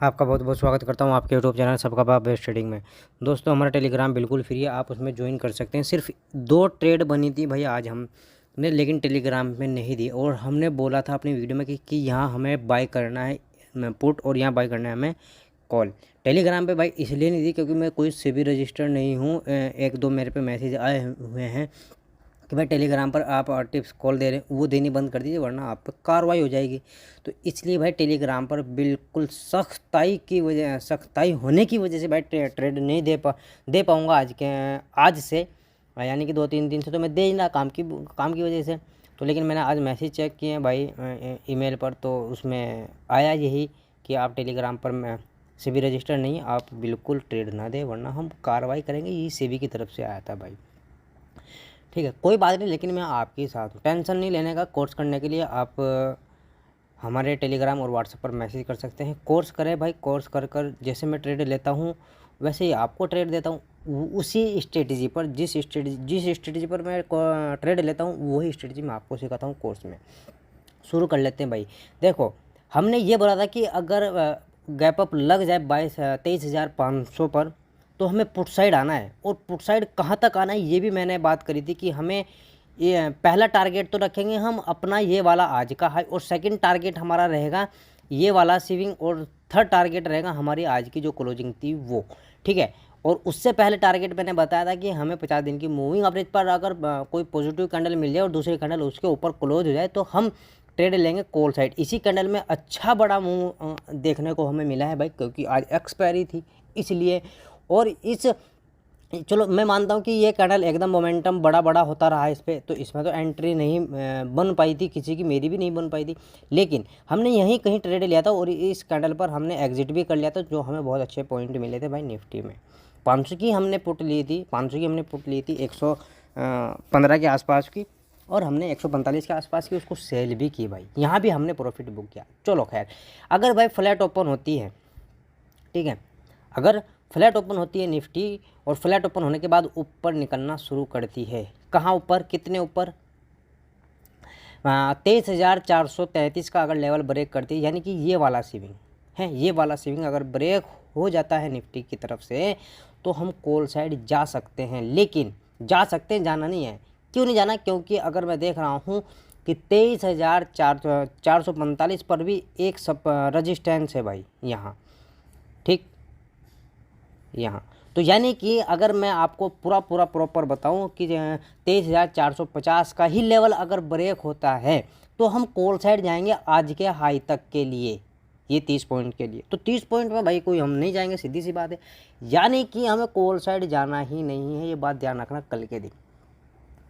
आपका बहुत बहुत स्वागत करता हूं आपके यूट्यूब चैनल सबका बाप बेस्ट ट्रेडिंग में। दोस्तों हमारा टेलीग्राम बिल्कुल फ्री है, आप उसमें ज्वाइन कर सकते हैं। सिर्फ 2 ट्रेड बनी थी भाई आज हमने, लेकिन टेलीग्राम में नहीं दी। और हमने बोला था अपनी वीडियो में कि यहाँ हमें बाय करना है पुट और यहाँ बाय करना है हमें कॉल। टेलीग्राम पे भाई इसलिए नहीं दी क्योंकि मैं कोई सेबी रजिस्टर नहीं हूँ। 1-2 मेरे पे मैसेज आए हुए हैं कि भाई टेलीग्राम पर आप टिप्स कॉल दे रहे हैं, वो देनी बंद कर दीजिए वरना आप पर कार्रवाई हो जाएगी। तो इसलिए भाई टेलीग्राम पर बिल्कुल सख्ताई होने की वजह से भाई ट्रेड नहीं दे पाऊँगा आज से, यानी कि 2-3 दिन से तो मैं दे ही ना काम की वजह से। तो लेकिन मैंने आज मैसेज चेक किए हैं भाई ईमेल पर, तो उसमें आया यही कि आप टेलीग्राम पर सेबी रजिस्टर नहीं, आप बिल्कुल ट्रेड ना दें वरना हम कार्रवाई करेंगे। ये सेबी की तरफ से आया था भाई, ठीक है कोई बात नहीं, लेकिन मैं आपके साथ हूँ। टेंशन नहीं लेने का। कोर्स करने के लिए आप हमारे टेलीग्राम और व्हाट्सएप पर मैसेज कर सकते हैं। कोर्स करें भाई, कोर्स कर जैसे मैं ट्रेड लेता हूँ वैसे ही आपको ट्रेड देता हूँ। उसी स्ट्रेटजी पर जिस स्ट्रेटजी पर मैं ट्रेड लेता हूँ वही स्ट्रेटजी मैं आपको सिखाता हूँ कोर्स में। शुरू कर लेते हैं भाई। देखो हमने ये बोला था कि अगर गैप अप लग जाए 23,500 पर तो हमें पुट साइड आना है। और पुट साइड कहाँ तक आना है ये भी मैंने बात करी थी कि हमें ये पहला टारगेट तो रखेंगे हम अपना ये वाला आज का हाई, और सेकंड टारगेट हमारा रहेगा ये वाला सेविंग, और थर्ड टारगेट रहेगा हमारी आज की जो क्लोजिंग थी वो, ठीक है। और उससे पहले टारगेट मैंने बताया था कि हमें 50 दिन की मूविंग एवरेज पर अगर कोई पॉजिटिव कैंडल मिल जाए और दूसरी कैंडल उसके ऊपर क्लोज हो जाए तो हम ट्रेड लेंगे कॉल साइड। इसी कैंडल में अच्छा बड़ा मूव देखने को हमें मिला है भाई, क्योंकि आज एक्सपायरी थी इसलिए। और चलो मैं मानता हूँ कि ये कैंडल एकदम मोमेंटम बड़ा होता रहा इस पर, तो इसमें तो एंट्री नहीं बन पाई थी किसी की, मेरी भी नहीं बन पाई थी। लेकिन हमने यहीं कहीं ट्रेड लिया था और इस कैंडल पर हमने एग्जिट भी कर लिया था, जो हमें बहुत अच्छे पॉइंट मिले थे भाई। निफ्टी में 500 की हमने पुट ली थी, 115 के आसपास की, और हमने 145 के आसपास की उसको सेल भी की भाई। यहाँ भी हमने प्रॉफिट बुक किया। चलो खैर, अगर भाई फ्लैट ओपन होती है, ठीक है, अगर फ्लैट ओपन होती है निफ्टी और फ्लैट ओपन होने के बाद ऊपर निकलना शुरू करती है, कहाँ ऊपर, कितने ऊपर, 23,433 का अगर लेवल ब्रेक करती है, यानी कि ये वाला सेविंग है, ये वाला सेविंग अगर ब्रेक हो जाता है निफ्टी की तरफ से तो हम कॉल साइड जा सकते हैं। लेकिन जा सकते हैं, जाना नहीं है। क्यों नहीं जाना? क्योंकि अगर मैं देख रहा हूँ कि 23,445 पर भी एक रजिस्टेंस है भाई यहाँ, ठीक, यहाँ। तो यानी कि अगर मैं आपको पूरा प्रॉपर बताऊं कि 23,450 का ही लेवल अगर ब्रेक होता है तो हम कॉल साइड जाएंगे आज के हाई तक के लिए, ये 30 पॉइंट के लिए। तो 30 पॉइंट में भाई कोई हम नहीं जाएंगे, सीधी सी बात है। यानी कि हमें कॉल साइड जाना ही नहीं है, ये बात ध्यान रखना कल के दिन।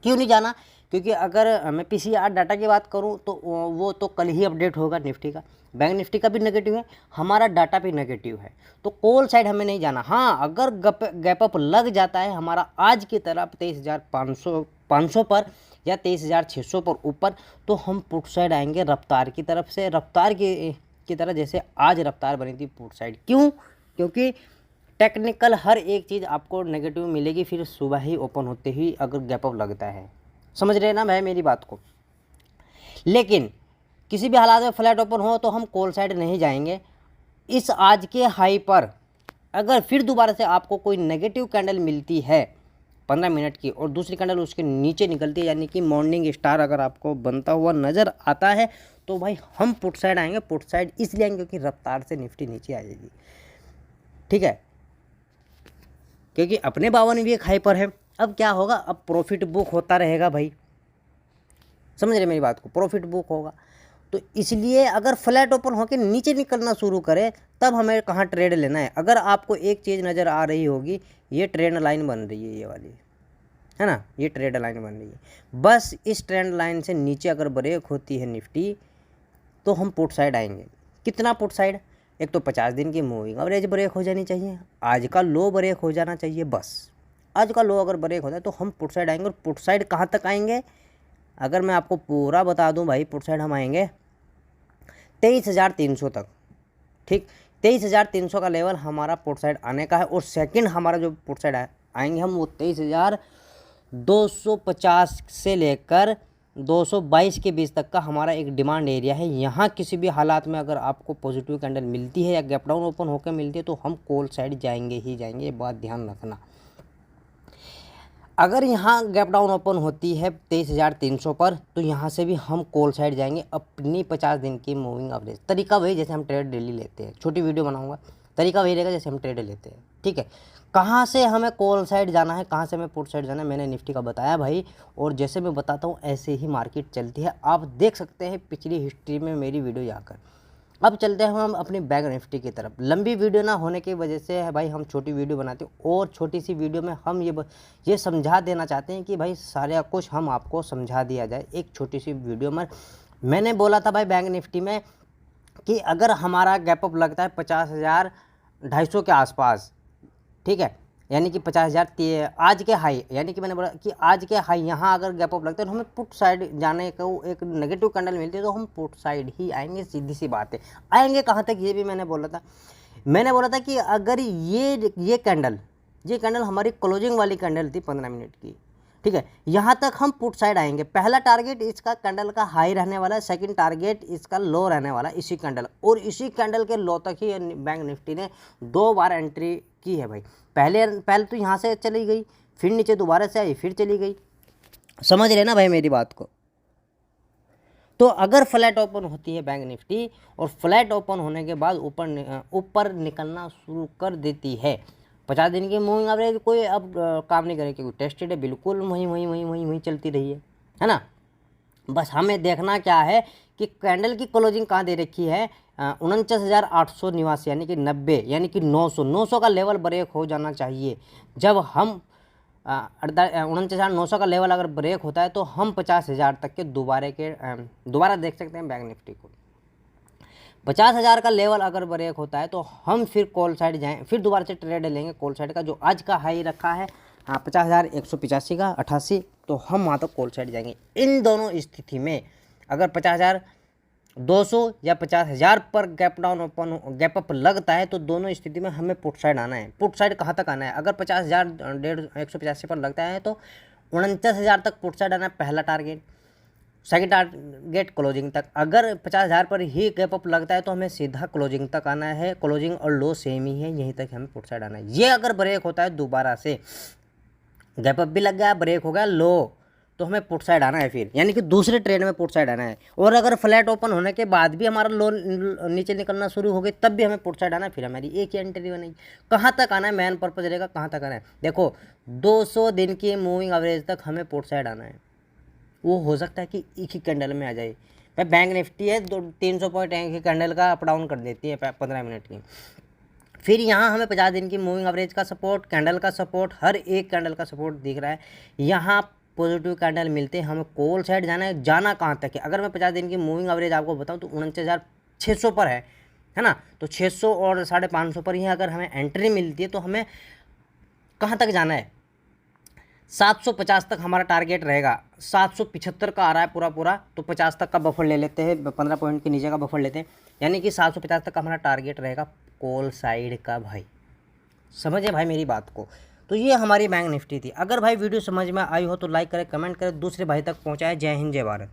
क्यों नहीं जाना? क्योंकि अगर मैं पीसीआर डाटा की बात करूं तो वो तो कल ही अपडेट होगा निफ्टी का। बैंक निफ्टी का भी नेगेटिव है, हमारा डाटा भी नेगेटिव है, तो कॉल साइड हमें नहीं जाना। हाँ, अगर गैप अप लग जाता है हमारा आज की तरफ 23,500 पर या 23,600 पर ऊपर, तो हम पुट साइड आएंगे रफ्तार की तरफ से, रफ्तार की तरह जैसे आज रफ्तार बनी थी पुट साइड। क्यों? क्योंकि टेक्निकल हर एक चीज़ आपको नेगेटिव मिलेगी फिर सुबह ही ओपन होते ही अगर गैप अप लगता है। समझ रहे ना भाई मेरी बात को? लेकिन किसी भी हालात में फ्लैट ओपन हो तो हम कॉल साइड नहीं जाएंगे। इस आज के हाई पर अगर फिर दोबारा से आपको कोई नेगेटिव कैंडल मिलती है 15 मिनट की और दूसरी कैंडल उसके नीचे निकलती है, यानी कि मॉर्निंग स्टार अगर आपको बनता हुआ नज़र आता है, तो भाई हम पुट साइड आएंगे। पुट साइड इसलिए आएंगे क्योंकि रफ्तार से निफ्टी नीचे आ जाएगी, ठीक है, क्योंकि अपने 52 भी एक हाई पर है। अब क्या होगा? अब प्रॉफिट बुक होता रहेगा भाई, समझ रहे मेरी बात को? प्रॉफिट बुक होगा। तो इसलिए अगर फ्लैट ओपन होकर नीचे निकलना शुरू करे तब हमें कहाँ ट्रेड लेना है। अगर आपको एक चीज़ नज़र आ रही होगी, ये ट्रेंड लाइन बन रही है, ये वाली है ना, ये ट्रेंड लाइन बन रही है। बस इस ट्रेंड लाइन से नीचे अगर ब्रेक होती है निफ्टी तो हम पुट साइड आएंगे। कितना पुट साइड? एक तो 50 दिन की मूविंग एवरेज ब्रेक हो जानी चाहिए, आज का लो ब्रेक हो जाना चाहिए। बस आज का लो अगर ब्रेक होता है तो हम पुट साइड आएंगे। और पुट साइड कहाँ तक आएंगे? अगर मैं आपको पूरा बता दूं भाई, पुट साइड हम आएंगे 23,300 तक, ठीक। 23,300 का लेवल हमारा पुट साइड आने का है। और सेकंड हमारा जो पुट साइड आएंगे हम वो 23,250 से लेकर 222 के बीच तक का हमारा एक डिमांड एरिया है। यहाँ किसी भी हालात में अगर आपको पॉजिटिव कैंडल मिलती है या गैप डाउन ओपन होकर मिलती है तो हम कॉल साइड जाएंगे ही जाएंगे, ये बात ध्यान रखना। अगर यहाँ गैप डाउन ओपन होती है 23,300 पर तो यहाँ से भी हम कॉल साइड जाएंगे अपनी 50 दिन की मूविंग एवरेज। तरीका वही जैसे हम ट्रेड डेली लेते हैं, छोटी वीडियो बनाऊंगा, तरीका वही रहेगा जैसे हम ट्रेड लेते हैं, ठीक है। कहाँ से हमें कॉल साइड जाना है, कहाँ से हमें पुट साइड जाना है, मैंने निफ्टी का बताया भाई। और जैसे मैं बताता हूँ ऐसे ही मार्केट चलती है, आप देख सकते हैं पिछली हिस्ट्री में मेरी वीडियो जाकर। अब चलते हैं हम अपनी बैंक निफ्टी की तरफ। लंबी वीडियो ना होने की वजह से है भाई हम छोटी वीडियो बनाते हैं, और छोटी सी वीडियो में हम ये समझा देना चाहते हैं कि भाई सारा कुछ हम आपको समझा दिया जाए एक छोटी सी वीडियो में। मैंने बोला था भाई बैंक निफ्टी में कि अगर हमारा गैप अप लगता है 50,250 के आसपास, ठीक है, यानी कि 50,000 आज के हाई, यानी कि मैंने बोला कि आज के हाई यहाँ अगर गैप अप लगता है तो हमें पुट साइड जाने को एक नेगेटिव कैंडल मिलती है तो हम पुट साइड ही आएंगे, सीधी सी बात है। आएंगे कहाँ तक ये भी मैंने बोला था। मैंने बोला था कि अगर ये कैंडल हमारी क्लोजिंग वाली कैंडल थी 15 मिनट की, ठीक है, यहाँ तक हम पुट साइड आएंगे। पहला टारगेट इसका कैंडल का हाई रहने वाला है, सेकंड टारगेट इसका लो रहने वाला है इसी कैंडल, और इसी कैंडल के लो तक ही बैंक निफ्टी ने 2 बार एंट्री की है भाई। पहले तो यहाँ से चली गई, फिर नीचे दोबारा से आई, फिर चली गई। समझ रहे ना भाई मेरी बात को। तो अगर फ्लैट ओपन होती है बैंक निफ्टी और फ्लैट ओपन होने के बाद ऊपर निकलना शुरू कर देती है, 50 दिन की मूविंग एवरेज कोई अब काम नहीं करे क्योंकि टेस्टेड है, बिल्कुल वहीं चलती रही है ना। बस हमें देखना क्या है कि कैंडल की क्लोजिंग कहाँ दे रखी है, 49,889 यानी कि 90, यानी कि 900 का लेवल ब्रेक हो जाना चाहिए। जब हम 49,900 का लेवल अगर ब्रेक होता है तो हम 50,000 तक के दोबारा देख सकते हैं बैंक निफ्टी को। 50,000 का लेवल अगर ब्रेक होता है तो हम फिर कॉल साइड जाएं, फिर दोबारा से ट्रेड लेंगे कॉल साइड का, जो आज का हाई रखा है 50,185 का 88, तो हम वहाँ तक कॉल साइड जाएंगे। इन दोनों स्थिति में अगर 50,200 या 50,000 पर गैप अप लगता है तो दोनों स्थिति में हमें पुट साइड आना है। पुट साइड कहाँ तक आना है, अगर 50,185 पर लगता है तो 49,000 तक पुट साइड आना है पहला टारगेट, सेकंड टारगेट क्लोजिंग तक। अगर 50,000 पर ही गैप अप लगता है तो हमें सीधा क्लोजिंग तक आना है, क्लोजिंग और लो सेम ही है, यहीं तक हमें पुट साइड आना है। ये अगर ब्रेक होता है दोबारा से, गैप अप भी लग गया, ब्रेक हो गया लो, तो हमें पुट साइड आना है फिर, यानी कि दूसरे ट्रेड में पुट साइड आना है। और अगर फ्लैट ओपन होने के बाद भी हमारा लो नीचे निकलना शुरू हो गई तब भी हमें पुट साइड आना है, फिर हमारी एक ही एंट्री बनेगी। कहाँ तक आना है, मेन पर्पज रहेगा कहाँ तक आना है। देखो 200 दिन की मूविंग एवरेज तक हमें पुट साइड आना है, वो हो सकता है कि एक ही कैंडल में आ जाए। भाई बैंक निफ्टी है 300 पॉइंट एक ही कैंडल का अप डाउन कर देती है 15 मिनट की। फिर यहाँ हमें 50 दिन की मूविंग एवरेज का सपोर्ट, कैंडल का सपोर्ट, हर एक कैंडल का सपोर्ट दिख रहा है। यहाँ पॉजिटिव कैंडल मिलते हैं, हमें कॉल साइड जाना है। जाना कहाँ तक है, अगर मैं 50 दिन की मूविंग एवरेज आपको बताऊँ तो 49,600 पर है ना, तो 600 और 550 पर ही अगर हमें एंट्री मिलती है तो हमें कहाँ तक जाना है, 750 तक हमारा टारगेट रहेगा। 775 का आ रहा है पूरा, तो 50 तक का बफर ले लेते हैं, 15 पॉइंट के नीचे का बफर लेते हैं, यानी कि 750 तक का हमारा टारगेट रहेगा कॉल साइड का भाई। समझे भाई मेरी बात को। तो ये हमारी बैंक निफ्टी थी। अगर भाई वीडियो समझ में आई हो तो लाइक करें, कमेंट करें, दूसरे भाई तक पहुँचाएं। जय हिंद, जय भारत।